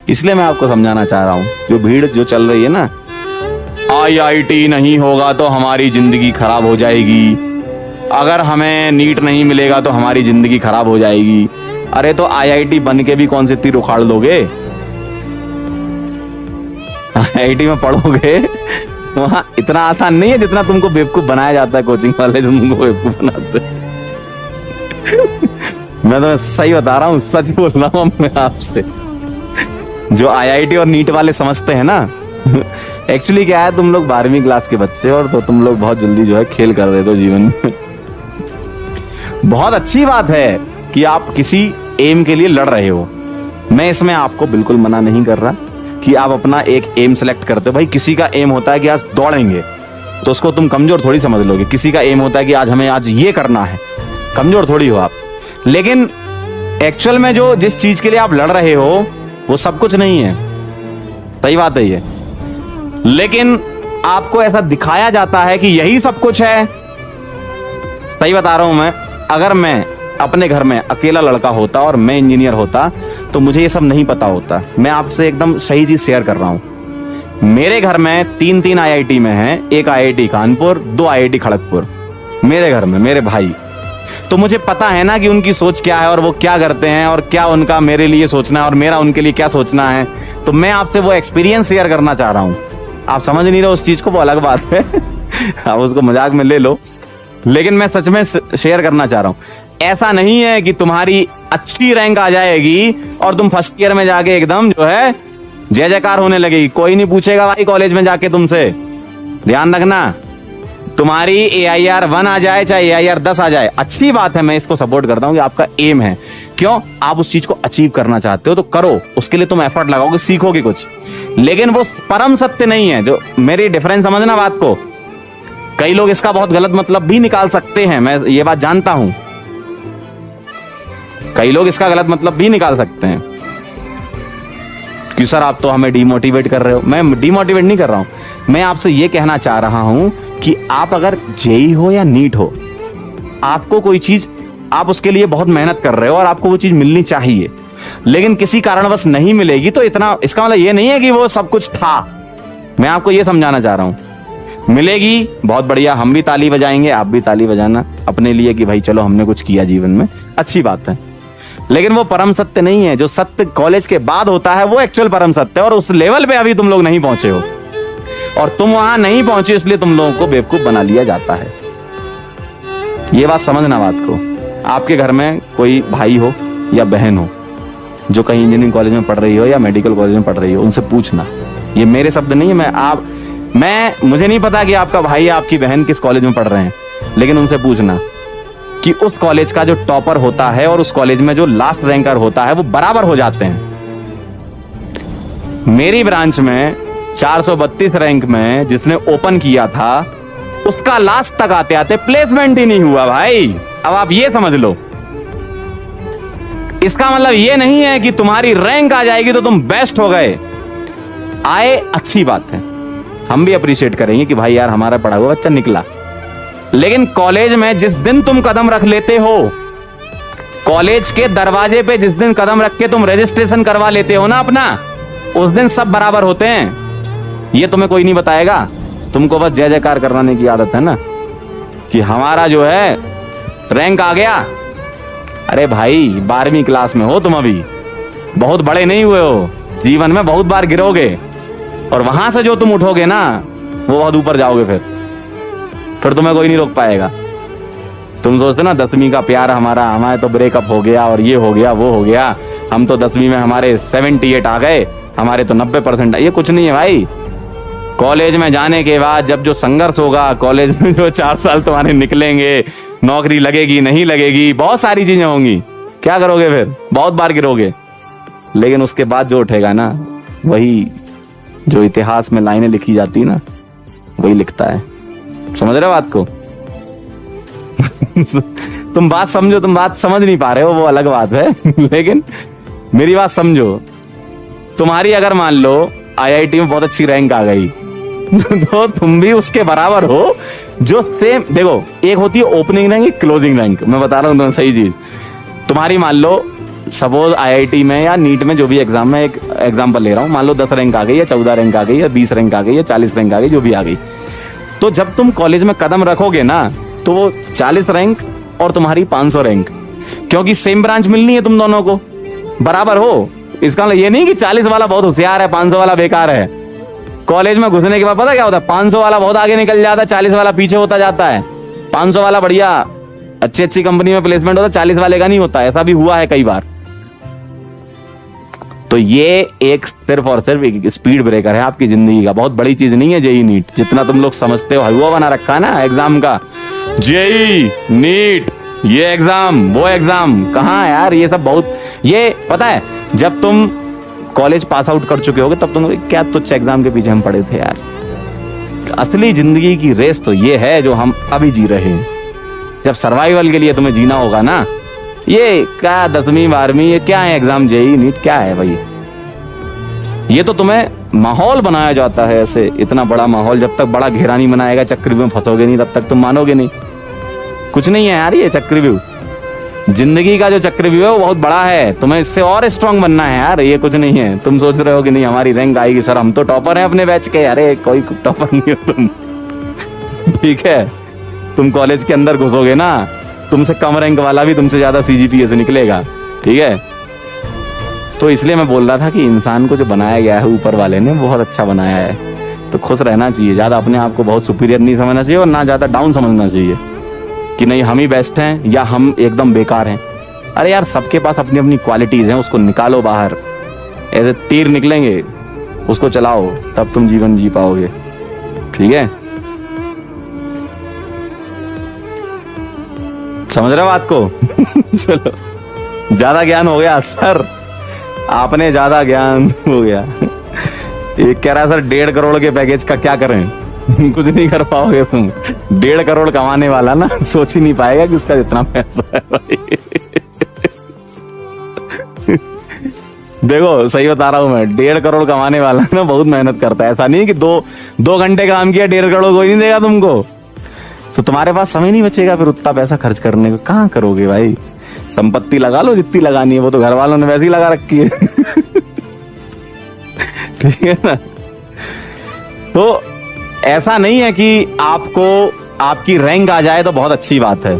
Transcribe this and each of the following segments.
इसलिए मैं आपको समझाना चाह रहा हूँ, जो भीड़ जो चल रही है ना, आईआईटी नहीं होगा तो हमारी जिंदगी खराब हो जाएगी, अगर हमें नीट नहीं मिलेगा तो हमारी जिंदगी खराब हो जाएगी। अरे तो आईआईटी बन के भी कौन से तीर उखाड़ लोगे? आईआईटी में पढ़ोगे वहां इतना आसान नहीं है जितना तुमको बेवकूफ बनाया जाता है कोचिंग वाले, जो तुमको बेवकूफ बनाते हैं। मैं तो सही बता रहा हूँ, सच बोल रहा हूँ मैं आपसे। जो आईआईटी और नीट वाले समझते हैं ना, एक्चुअली क्या है, तुम लोग 12वीं क्लास के बच्चे और तो तुम लोग बहुत जल्दी जो है खेल कर देते हो जीवन में। बहुत अच्छी बात है कि आप किसी एम के लिए लड़ रहे हो, मैं इसमें आपको बिल्कुल मना नहीं कर रहा कि आप अपना एक एम सेलेक्ट करते हो। भाई किसी का एम होता है कि आज दौड़ेंगे, तो उसको तुम कमजोर थोड़ी समझ लोगे। किसी का एम होता है कि आज हमें आज ये करना है, कमजोर थोड़ी हो आप। लेकिन एक्चुअल में जो जिस चीज के लिए आप लड़ रहे हो वो सब कुछ नहीं है, सही बात है ये। लेकिन आपको ऐसा दिखाया जाता है कि यही सब कुछ है। सही बता रहा हूं मैं, अगर मैं अपने घर में अकेला लड़का होता और मैं इंजीनियर होता तो मुझे ये सब नहीं पता होता। मैं आपसे एकदम सही चीज शेयर कर रहा हूं। मेरे घर में 3 आईआईटी में है, एक आईआईटी कानपुर, 2 आईआईटी खड़गपुर मेरे घर में, मेरे भाई। तो मुझे पता है ना कि उनकी सोच क्या है और वो क्या करते हैं और क्या उनका मेरे लिए सोचना है और मेरा उनके लिए क्या सोचना है। तो मैं आपसे वो एक्सपीरियंस शेयर करना चाह रहा हूं। आप समझ नहीं रहे उस चीज को, वो अलग बात है। आप उसको मजाक में ले लो, लेकिन मैं सच में शेयर करना चाह रहा हूं। ऐसा नहीं है कि तुम्हारी अच्छी रैंक आ जाएगी और तुम फर्स्ट ईयर में जाके एकदम जो है जय जयकार होने लगेगी। कोई नहीं पूछेगा भाई कॉलेज में जाके तुमसे। ध्यान रखना, तुम्हारी AIR 1 आ जाए चाहे AIR 10 आ जाए, अच्छी बात है, मैं इसको सपोर्ट करता हूं कि आपका एम है। क्यों? आप उस चीज को अचीव करना चाहते हो तो करो, उसके लिए तुम एफर्ट लगाओगे, सीखोगे कुछ। लेकिन वो परम सत्य नहीं है। जो मेरी डिफरेंस समझना बात को, कई लोग इसका बहुत गलत मतलब भी निकाल सकते हैं, मैं ये बात जानता हूं। कई लोग इसका गलत मतलब भी निकाल सकते हैं कि सर आप तो हमें डिमोटिवेट कर रहे हो। मैं डिमोटिवेट नहीं कर रहा हूं, मैं आपसे ये कहना चाह रहा हूं कि आप अगर जेई हो या नीट हो, आपको कोई चीज, आप उसके लिए बहुत मेहनत कर रहे हो और आपको वो चीज मिलनी चाहिए, लेकिन किसी कारणवश नहीं मिलेगी तो इतना, इसका मतलब ये नहीं है कि वो सब कुछ था। मैं आपको ये समझाना चाह रहा हूं, मिलेगी बहुत बढ़िया, हम भी ताली बजाएंगे, आप भी ताली बजाना अपने लिए कि भाई चलो हमने कुछ किया जीवन में, अच्छी बात है। लेकिन वो परम सत्य नहीं है। जो सत्य कॉलेज के बाद होता है वो एक्चुअल परम सत्य है, और उस लेवल पे अभी तुम लोग नहीं पहुंचे हो और तुम वहां नहीं पहुंचे, इसलिए तुम लोगों को बेवकूफ बना लिया जाता है। ये बात समझना बात को। आपके घर में कोई भाई हो या बहन हो जो कहीं इंजीनियरिंग कॉलेज में पढ़ रही हो या मेडिकल कॉलेज में पढ़ रही हो, उनसे पूछना, ये मेरे शब्द नहीं है। मुझे नहीं पता कि आपका भाई या आपकी बहन किस कॉलेज में पढ़ रहे हैं, लेकिन उनसे पूछना कि उस कॉलेज का जो टॉपर होता है और उस कॉलेज में जो लास्ट रैंकर होता है वो बराबर हो जाते हैं। मेरी ब्रांच में 432 रैंक में जिसने ओपन किया था, उसका लास्ट तक आते आते प्लेसमेंट ही नहीं हुआ भाई। अब आप ये समझ लो, इसका मतलब ये नहीं है कि तुम्हारी रैंक आ जाएगी तो तुम बेस्ट हो गए। आए, अच्छी बात है, हम भी अप्रिशिएट करेंगे कि भाई यार हमारा पढ़ा हुआ बच्चा निकला। लेकिन कॉलेज में जिस दिन तुम कदम रख लेते हो, कॉलेज के दरवाजे पे जिस दिन कदम रख के तुम रजिस्ट्रेशन करवा लेते हो ना अपना, उस दिन सब बराबर होते हैं। ये तुम्हें कोई नहीं बताएगा, तुमको बस जय जयकार कराने की आदत है ना कि हमारा जो है रैंक आ गया। अरे भाई 12वीं क्लास में हो तुम, अभी बहुत बड़े नहीं हुए हो, जीवन में बहुत बार गिरोगे और वहां से जो तुम उठोगे ना वो बहुत ऊपर जाओगे। फिर तुम्हें कोई नहीं रोक पाएगा। तुम सोचते ना 10वीं का प्यार हमारे तो ब्रेकअप हो गया और ये हो गया वो हो गया, हम तो 10वीं में हमारे 78 आ गए, हमारे तो 90%। ये कुछ नहीं है भाई। कॉलेज में जाने के बाद जब जो संघर्ष होगा, कॉलेज में जो 4 साल तुम्हारे निकलेंगे, नौकरी लगेगी नहीं लगेगी, बहुत सारी चीजें होंगी, क्या करोगे फिर? बहुत बार गिरोगे, लेकिन उसके बाद जो उठेगा ना, वही जो इतिहास में लाइनें लिखी जाती ना, वही लिखता है। समझ रहे हो बात को? तुम बात समझो, तुम बात समझ नहीं पा रहे हो वो अलग बात है, लेकिन मेरी बात समझो। तुम्हारी अगर मान लो आईआईटी में बहुत अच्छी रैंक आ गई तो तुम भी उसके बराबर हो जो सेम, देखो एक होती है ओपनिंग रैंक, एक क्लोजिंग रैंक। मैं बता रहा हूं तुम्हें सही चीज। तुम्हारी मान लो सपोज आईआईटी में या नीट में जो भी एग्जाम में, एक एग्जाम्पल ले रहा हूँ, मान लो 10 रैंक आ गई या 14 रैंक आ गई या 20 रैंक आ गई या 40 रैंक आ गई, जो भी आ गई, तो जब तुम कॉलेज में कदम रखोगे ना, तो वो 40 रैंक और तुम्हारी 500 रैंक, क्योंकि सेम ब्रांच मिलनी है तुम दोनों को, बराबर हो। इसका मतलब ये नहीं कि 40 वाला बहुत होशियार है, 500 वाला बेकार है। कॉलेज में घुसने के बाद पता क्या होता है, 500 वाला बहुत आगे निकल जाता है, 40 वाला पीछे होता जाता है। 500 वाला बढ़िया अच्छी कंपनी में प्लेसमेंट होता है, 40 वाले का नहीं होता। ऐसा भी हुआ है कई बार। तो ये एक सिर्फ और सिर्फ एक स्पीड ब्रेकर है आपकी जिंदगी का, बहुत बड़ी चीज नहीं है जेई नीट, जितना तुम लोग समझते हो। हुआ बना रखा है ना एग्जाम का, जेई नीट, ये एग्जाम वो एग्जाम, कहाँ यार ये सब बहुत, ये पता है जब तुम कॉलेज पास आउट कर चुके होगे तब तुम क्या तुच्छ एग्जाम के पीछे हम पड़े थे यार। असली जिंदगी की रेस तो ये है जो हम अभी जी रहे हैं। जब सर्वाइवल के लिए तुम्हें जीना होगा ना, ये क्या 10वीं 12वीं ये क्या है एग्जाम, जेई नीट क्या है भाई। ये तो तुम्हें माहौल बनाया जाता है ऐसे, इतना बड़ा माहौल, जब तक बड़ा घेरा नहीं बनाएगा, चक्रव्यूह में फंसोगे नहीं, तब तक तुम मानोगे नहीं। कुछ नहीं है यार ये चक्रव्यूह, जिंदगी का जो चक्रव्यूह है वो बहुत बड़ा है, तुम्हें इससे और स्ट्रांग बनना है यार। ये कुछ नहीं है तुम सोच रहे हो कि नहीं हमारी रैंक आएगी, सर हम तो टॉपर हैं अपने बैच के। अरे कोई टॉपर नहीं हो तुम, ठीक है। तुम कॉलेज के अंदर घुसोगे ना, तुमसे कम रैंक वाला भी तुमसे ज्यादा सीजीपीए से निकलेगा, ठीक है। तो इसलिए मैं बोल रहा था कि इंसान को जो बनाया गया है ऊपर वाले ने बहुत अच्छा बनाया है, तो खुश रहना चाहिए, ज्यादा अपने आप को बहुत सुपीरियर नहीं समझना चाहिए और ना ज्यादा डाउन समझना चाहिए कि नहीं हम ही बेस्ट हैं या हम एकदम बेकार हैं। अरे यार सबके पास अपनी अपनी क्वालिटीज हैं, उसको निकालो बाहर। ऐसे तीर निकलेंगे, उसको चलाओ, तब तुम जीवन जी पाओगे, ठीक है। समझ रहे हो बात को? चलो ज्यादा ज्ञान हो गया सर, आपने ज्यादा ज्ञान हो गया। एक कह रहा है सर 1.5 करोड़ के पैकेज का क्या करें? कुछ नहीं कर पाओगे तुम। 1.5 करोड़ कमाने वाला ना सोच ही नहीं पाएगा कि उसका इतना पैसा है भाई। देखो सही बता रहा हूं मैं, 1.5 करोड़ कमाने वाला ना बहुत मेहनत करता है। ऐसा नहीं कि दो घंटे काम किया 1.5 करोड़ कोई नहीं देगा तुमको, तो तुम्हारे पास समय नहीं बचेगा फिर उतना पैसा खर्च करने को। कहाँ करोगे भाई? संपत्ति लगा लो जितनी लगानी है, वो तो घर वालों ने वैसे ही लगा रखी है। ठीक है ना। तो ऐसा नहीं है कि आपको आपकी रैंक आ जाए तो बहुत अच्छी बात है,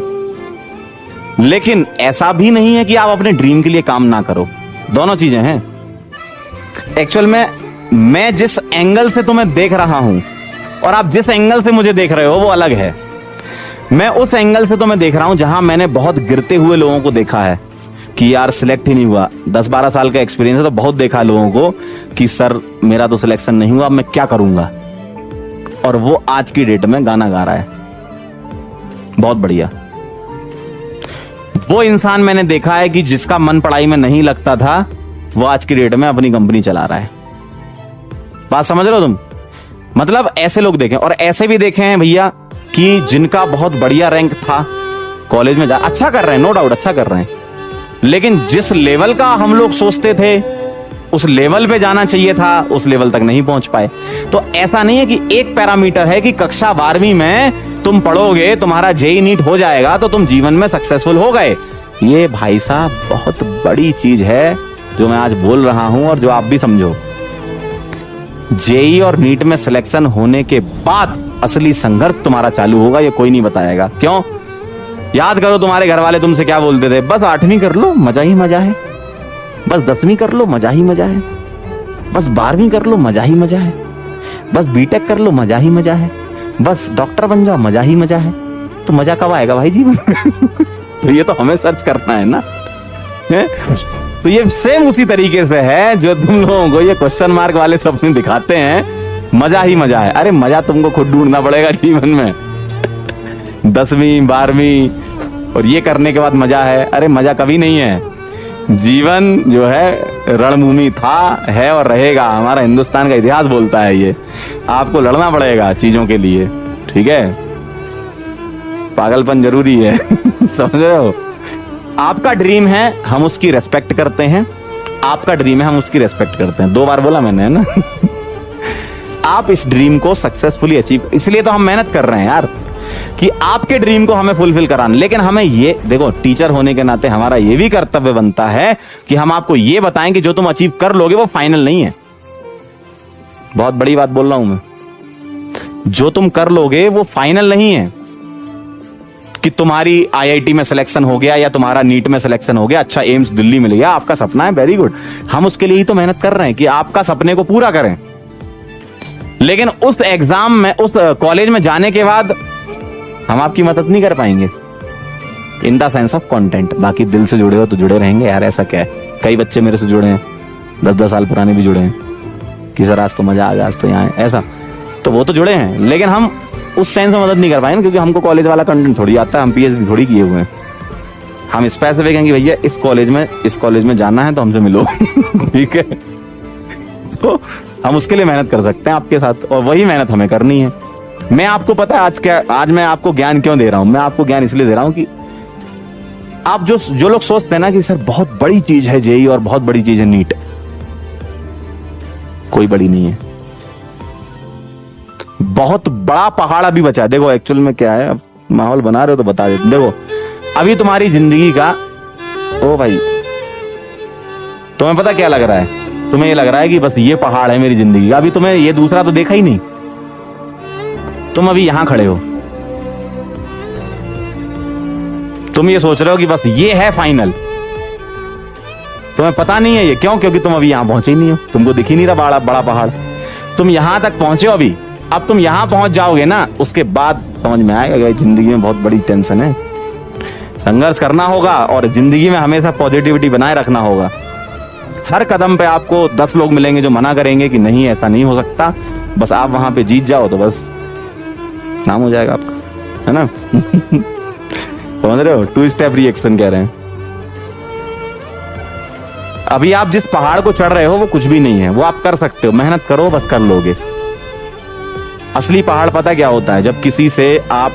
लेकिन ऐसा भी नहीं है कि आप अपने ड्रीम के लिए काम ना करो। दोनों चीजें हैं। एक्चुअल में मैं जिस एंगल से तुम्हें देख रहा हूं और आप जिस एंगल से मुझे देख रहे हो वो अलग है। मैं उस एंगल से तो मैं देख रहा हूं जहां मैंने बहुत गिरते हुए लोगों को देखा है कि यार सिलेक्ट ही नहीं हुआ। 10-12 साल का एक्सपीरियंस है तो बहुत देखा लोगों को कि सर मेरा तो सिलेक्शन नहीं हुआ, अब मैं क्या करूंगा। और वो आज की डेट में गाना गा रहा है, बहुत बढ़िया। वो इंसान मैंने देखा है कि जिसका मन पढ़ाई में नहीं लगता था, वो आज की डेट में अपनी कंपनी चला रहा है। बात समझ रहे हो तुम? मतलब ऐसे लोग देखे और ऐसे भी देखे हैं भैया कि जिनका बहुत बढ़िया रैंक था, कॉलेज में जा अच्छा कर रहे हैं, नो डाउट अच्छा कर रहे हैं, लेकिन जिस लेवल का हम लोग सोचते थे उस लेवल पे जाना चाहिए था, उस लेवल तक नहीं पहुंच पाए। तो ऐसा नहीं है कि एक पैरामीटर है कि कक्षा 12वीं में तुम पढ़ोगे, तुम्हारा जेई नीट हो जाएगा तो तुम जीवन में सक्सेसफुल हो गए। ये भाई साहब बहुत बड़ी चीज है जो मैं आज बोल रहा हूं और जो आप भी समझो। जेई और नीट में सिलेक्शन होने के बाद असली संघर्ष तुम्हारा चालू होगा, ये कोई नहीं बताएगा। क्यों? याद करो तुम्हारे घर वाले तुमसे क्या बोलते थे, बस 8वीं कर लो मजा ही मजा है, बस 10वीं कर लो मजा ही मजा है, बस 12वीं कर लो मजा ही मजा है, बस बीटेक कर लो मजा ही मजा है, बस डॉक्टर बन जाओ मजा ही मजा है। तो मजा कब आएगा भाई जीवन में? तो ये तो हमें सर्च करना है ना। है? तो ये सेम उसी तरीके से है जो तुम लोगों को ये क्वेश्चन मार्क वाले सपने दिखाते हैं, मजा ही मजा है। अरे मजा तुमको खुद ढूंढना पड़ेगा जीवन में। 10वीं 12वीं और ये करने के बाद मजा है, अरे मजा कभी नहीं है। जीवन जो है रणभूमि था, है और रहेगा। हमारा हिंदुस्तान का इतिहास बोलता है ये। आपको लड़ना पड़ेगा चीजों के लिए, ठीक है। पागलपन जरूरी है। समझ रहे हो? आपका ड्रीम है, हम उसकी रेस्पेक्ट करते हैं। आपका ड्रीम है, हम उसकी रेस्पेक्ट करते हैं। 2 बार बोला मैंने, है ना। आप इस ड्रीम को सक्सेसफुली अचीव, इसलिए तो हम मेहनत कर रहे हैं यार। कि आपके ड्रीम को हमें फुलफिल कराना। लेकिन हमें ये देखो, टीचर होने के नाते हमारा ये भी कर्तव्य बनता है कि हम आपको ये बताएं कि जो तुम अचीव कर लोगे वो फाइनल नहीं है। बहुत बड़ी बात बोल रहा हूं मैं, जो तुम कर लोगे वो फाइनल नहीं है कि तुम्हारी आईआईटी में सिलेक्शन हो गया या तुम्हारा नीट में सिलेक्शन हो गया, अच्छा एम्स दिल्ली मिल गया, आपका सपना है, वेरी गुड, हम उसके लिए ही तो मेहनत कर रहे हैं कि आपका सपने को पूरा करें। लेकिन उस एग्जाम में, उस कॉलेज में जाने के बाद हम आपकी मदद नहीं कर पाएंगे in the sense of content. बाकी दिल से जुड़े हो तो जुड़े रहेंगे यार, ऐसा क्या है। कई बच्चे मेरे से जुड़े हैं, 10-10 साल पुराने भी जुड़े हैं कि सर आज तो मजा आ गया, आज तो यहाँ ऐसा, तो वो तो जुड़े हैं। लेकिन हम उस सेंस में मदद नहीं कर पाएंगे क्योंकि हमको कॉलेज वाला कंटेंट थोड़ी आता है, हम पीएचडी थोड़ी किए हुए हैं। हम स्पेसिफिक हैं कि भैया इस कॉलेज में जाना है तो हमसे मिलो ठीक है, तो हम उसके लिए मेहनत कर सकते हैं आपके साथ, और वही मेहनत हमें करनी है। मैं आपको पता है आज मैं आपको ज्ञान क्यों दे रहा हूं। मैं आपको ज्ञान इसलिए दे रहा हूं कि आप जो लोग सोचते हैं ना कि सर बहुत बड़ी चीज है जेईई और बहुत बड़ी चीज है नीट, कोई बड़ी नहीं है। बहुत बड़ा पहाड़ अभी बचा है। देखो एक्चुअल में क्या है, अब माहौल बना रहे हो तो बता देते। देखो अभी तुम्हारी जिंदगी का, ओ भाई तुम्हें पता क्या लग रहा है, तुम्हें ये लग रहा है कि बस ये पहाड़ है मेरी जिंदगी का। अभी तुम्हें ये दूसरा तो देखा ही नहीं, तुम अभी यहां खड़े हो, तुम ये सोच रहे हो कि बस ये है फाइनल। तुम्हें पता नहीं है ये क्यों, क्योंकि तुम अभी यहां पहुंचे ही नहीं हो, तुमको दिख ही नहीं रहा बड़ा पहाड़। तुम यहां तक पहुंचे हो अभी, अब तुम यहां पहुंच जाओगे ना, उसके बाद समझ में आएगा कि जिंदगी में बहुत बड़ी टेंशन है, संघर्ष करना होगा और जिंदगी में हमेशा पॉजिटिविटी बनाए रखना होगा। हर कदम पे आपको 10 लोग मिलेंगे जो मना करेंगे कि नहीं ऐसा नहीं हो सकता, बस आप वहां पे जीत जाओ तो बस नाम हो जाएगा आपका, है ना समझ रहे हो, 2 स्टेप रिएक्शन कह रहे हैं। अभी आप जिस पहाड़ को चढ़ रहे हो वो कुछ भी नहीं है, वो आप कर सकते हो, मेहनत करो बस कर लोगे। असली पहाड़ पता क्या होता है, जब किसी से आप,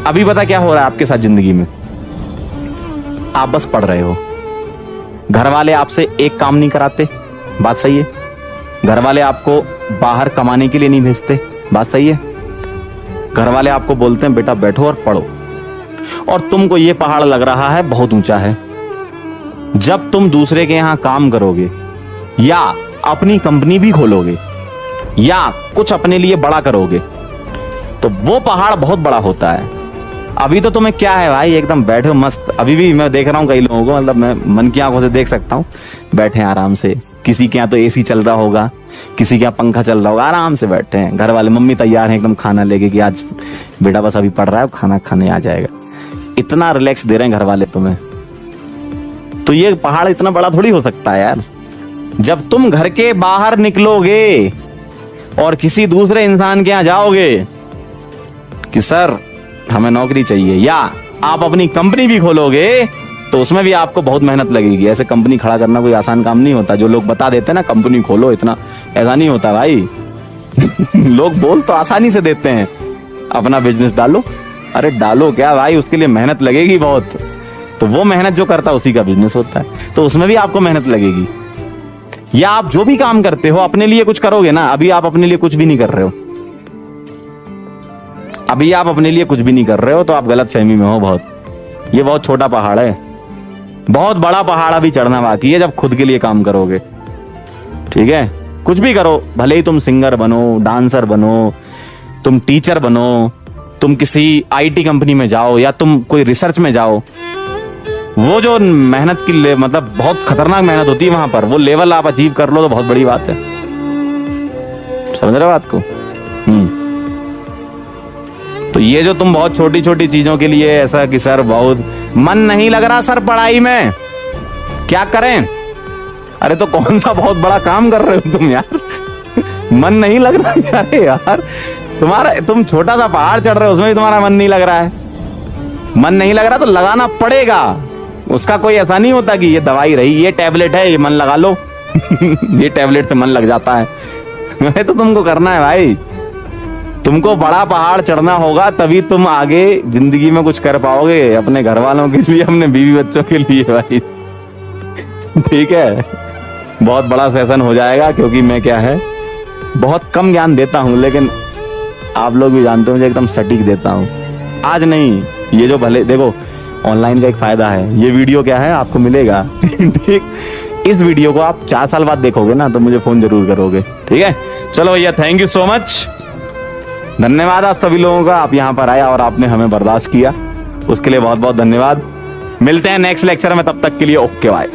अभी पता क्या हो रहा है आपके साथ जिंदगी में, आप बस पढ़ रहे हो, घर वाले आपसे एक काम नहीं कराते, बात सही है, घर वाले आपको बाहर कमाने के लिए नहीं भेजते, बात सही है, घर वाले आपको बोलते हैं बेटा बैठो और पढ़ो, और तुमको ये पहाड़ लग रहा है बहुत ऊंचा है। जब तुम दूसरे के यहां काम करोगे या अपनी कंपनी भी खोलोगे या कुछ अपने लिए बड़ा करोगे तो वो पहाड़ बहुत बड़ा होता है। अभी तो तुम्हें क्या है भाई, एकदम बैठे हो मस्त। अभी भी मैं देख रहा हूँ कई लोगों को, मतलब मैं मन की आंखों से देख सकता हूँ, बैठे हैं आराम से, किसी के यहाँ तो एसी चल रहा होगा, किसी के यहाँ पंखा चल रहा होगा, आराम से बैठे हैं, घर वाले मम्मी तैयार हैं एकदम खाना लेके कि आज बेटा बस अभी पढ़ रहा है, खाना खाने आ जाएगा। इतना रिलैक्स दे रहे हैं घर वाले तुम्हें, तो ये पहाड़ इतना बड़ा थोड़ी हो सकता है यार। जब तुम घर के बाहर निकलोगे और किसी दूसरे इंसान के यहाँ जाओगे कि सर हमें नौकरी चाहिए, या आप अपनी कंपनी भी खोलोगे तो उसमें भी आपको बहुत मेहनत लगेगी। ऐसे कंपनी खड़ा करना कोई आसान काम नहीं होता। जो लोग बता देते हैं ना कंपनी खोलो, इतना ऐसा नहीं होता भाई लोग बोल तो आसानी से देते हैं अपना बिजनेस डालो, अरे डालो क्या भाई, उसके लिए मेहनत लगेगी बहुत। तो वो मेहनत जो करता है उसी का बिजनेस होता है, तो उसमें भी आपको मेहनत लगेगी। या आप जो भी काम करते हो अपने लिए कुछ करोगे ना, अभी आप अपने लिए कुछ भी नहीं कर रहे हो, अभी आप अपने लिए कुछ भी नहीं कर रहे हो, तो आप गलत फहमी में हो बहुत। ये बहुत छोटा पहाड़ है, बहुत बड़ा पहाड़ अभी चढ़ना बाकी है जब खुद के लिए काम करोगे। ठीक है, कुछ भी करो, भले ही तुम सिंगर बनो, डांसर बनो, तुम टीचर बनो, तुम किसी आईटी कंपनी में जाओ या तुम कोई रिसर्च में जाओ, वो जो मेहनत की मतलब बहुत खतरनाक मेहनत होती है वहां पर, वो लेवल आप अचीव कर लो तो बहुत बड़ी बात है। समझ रहे हो बात को? तो ये जो तुम बहुत छोटी छोटी चीजों के लिए ऐसा कि सर बहुत मन नहीं लग रहा सर पढ़ाई में, क्या करें? अरे तो कौन सा बहुत बड़ा काम कर रहे हो तुम यार मन नहीं लग रहा? अरे यार तुम छोटा सा पहाड़ चढ़ रहे हो, उसमें भी तुम्हारा मन नहीं लग रहा है। मन नहीं लग रहा तो लगाना पड़ेगा, उसका कोई ऐसा नहीं होता कि ये दवाई रही, ये टैबलेट है, ये मन लगा लो ये टैबलेट से मन लग जाता है तो तुमको करना है भाई, तुमको बड़ा पहाड़ चढ़ना होगा, तभी तुम आगे जिंदगी में कुछ कर पाओगे, अपने घर वालों के लिए, अपने बीवी बच्चों के लिए भाई। ठीक है, बहुत बड़ा सेशन हो जाएगा क्योंकि मैं क्या है बहुत कम ज्ञान देता हूं, लेकिन आप लोग भी जानते हो मुझे एकदम सटीक देता हूँ। आज नहीं, ये जो भले देखो ऑनलाइन का एक फायदा है, ये वीडियो क्या है आपको मिलेगा ठीक, इस वीडियो को आप 4 साल बाद देखोगे ना तो मुझे फोन जरूर करोगे, ठीक है। चलो भैया, थैंक यू सो मच, धन्यवाद आप सभी लोगों का, आप यहाँ पर आए और आपने हमें बर्दाश्त किया, उसके लिए बहुत बहुत धन्यवाद। मिलते हैं नेक्स्ट लेक्चर में, तब तक के लिए ओके बाय।